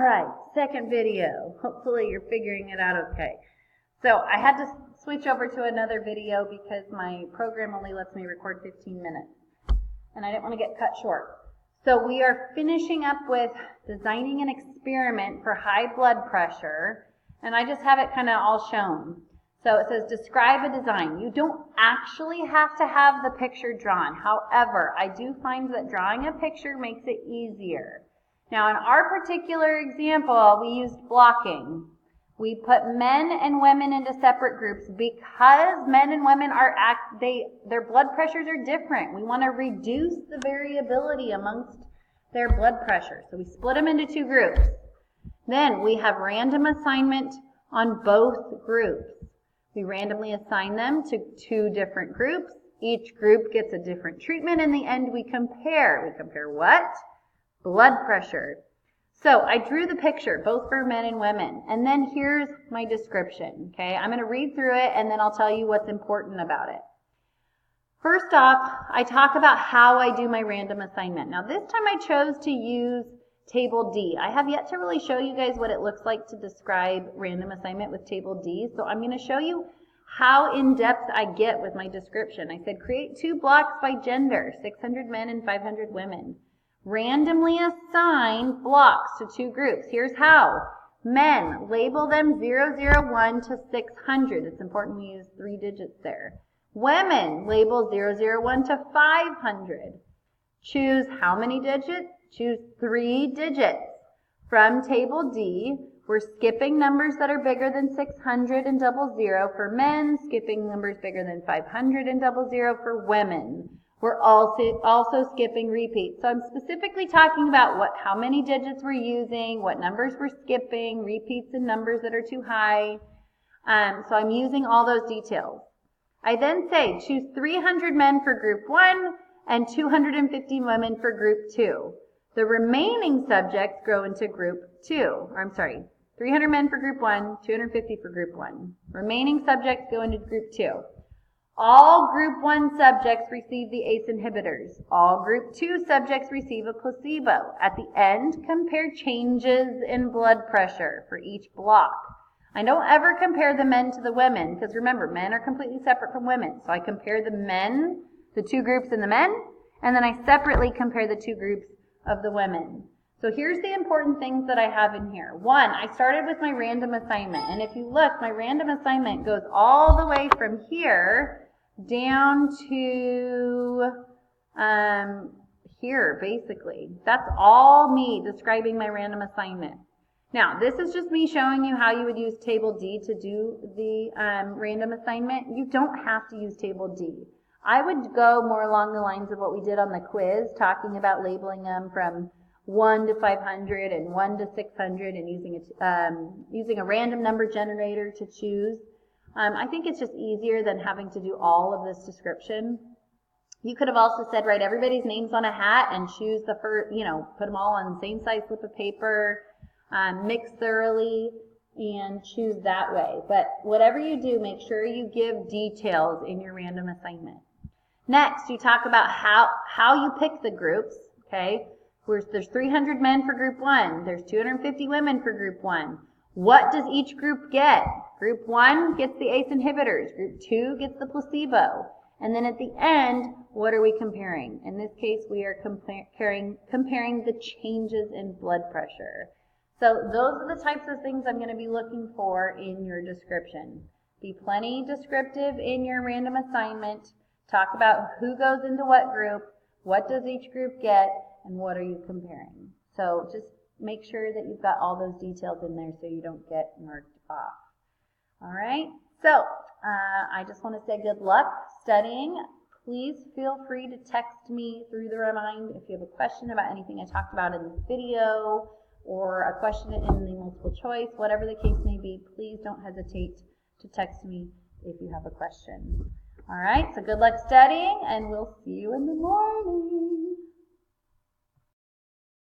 All right, second video. Hopefully you're figuring it out okay. So I had to switch over to another video because my program only lets me record 15 minutes. And I didn't want to get cut short. So we are finishing up with designing an experiment for high blood pressure. And I just have it kind of all shown. So it says describe a design. You don't actually have to have the picture drawn. However, I do find that drawing a picture makes it easier. Now in our particular example, we used blocking. We put men and women into separate groups because men and women are their blood pressures are different. We want to reduce the variability amongst their blood pressure. So we split them into two groups. Then we have random assignment on both groups. We randomly assign them to two different groups. Each group gets a different treatment. In the end, we compare. We compare what? Blood pressure. So I drew the picture, both for men and women. And then here's my description, okay? I'm going to read through it, and then I'll tell you what's important about it. First off, I talk about how I do my random assignment. Now, this time I chose to use Table D. I have yet to really show you guys what it looks like to describe random assignment with Table D. So I'm going to show you how in-depth I get with my description. I said create two blocks by gender, 600 men and 500 women. Randomly assign blocks to two groups. Here's how. Men, label them 001 to 600. It's important we use 3 digits there. Women, label 001 to 500. Choose how many digits? Choose 3 digits. From Table D, we're skipping numbers that are bigger than 600 and 00 for men, skipping numbers bigger than 500 and 00 for women. We're also skipping repeats. So I'm specifically talking about how many digits we're using, what numbers we're skipping, repeats and numbers that are too high. So I'm using all those details. I then say choose 300 men for group 1 and 250 women for group 2. The remaining subjects go into group 2. 300 men for group 1, 250 for group 1. Remaining subjects go into group 2. All group 1 subjects receive the ACE inhibitors. All group 2 subjects receive a placebo. At the end, compare changes in blood pressure for each block. I don't ever compare the men to the women because remember, men are completely separate from women. So I compare the men, the two groups and the men, and then I separately compare the two groups of the women. So here's the important things that I have in here. 1, I started with my random assignment. And if you look, my random assignment goes all the way from here down to here, basically. That's all me describing my random assignment. Now, this is just me showing you how you would use Table D to do the random assignment. You don't have to use Table D. I would go more along the lines of what we did on the quiz, talking about labeling them from 1 to 500 and 1 to 600 and using a random number generator to choose. I think it's just easier than having to do all of this description. You could have also said, write everybody's names on a hat and choose the first, put them all on the same size slip of paper, mix thoroughly, and choose that way. But whatever you do, make sure you give details in your random assignment. Next, you talk about how you pick the groups, okay? There's 300 men for group 1. There's 250 women for group 1. What does each group get? Group 1 gets the ACE inhibitors. Group 2 gets the placebo. And then at the end, what are we comparing? In this case, we are comparing the changes in blood pressure. So those are the types of things I'm going to be looking for in your description. Be plenty descriptive in your random assignment. Talk about who goes into what group, what does each group get, and what are you comparing. So just make sure that you've got all those details in there so you don't get marked off. All right, so I just want to say good luck studying. Please feel free to text me through the Remind if you have a question about anything I talked about in this video or a question in the multiple choice, whatever the case may be. Please don't hesitate to text me if you have a question. All right, so good luck studying, and we'll see you in the morning.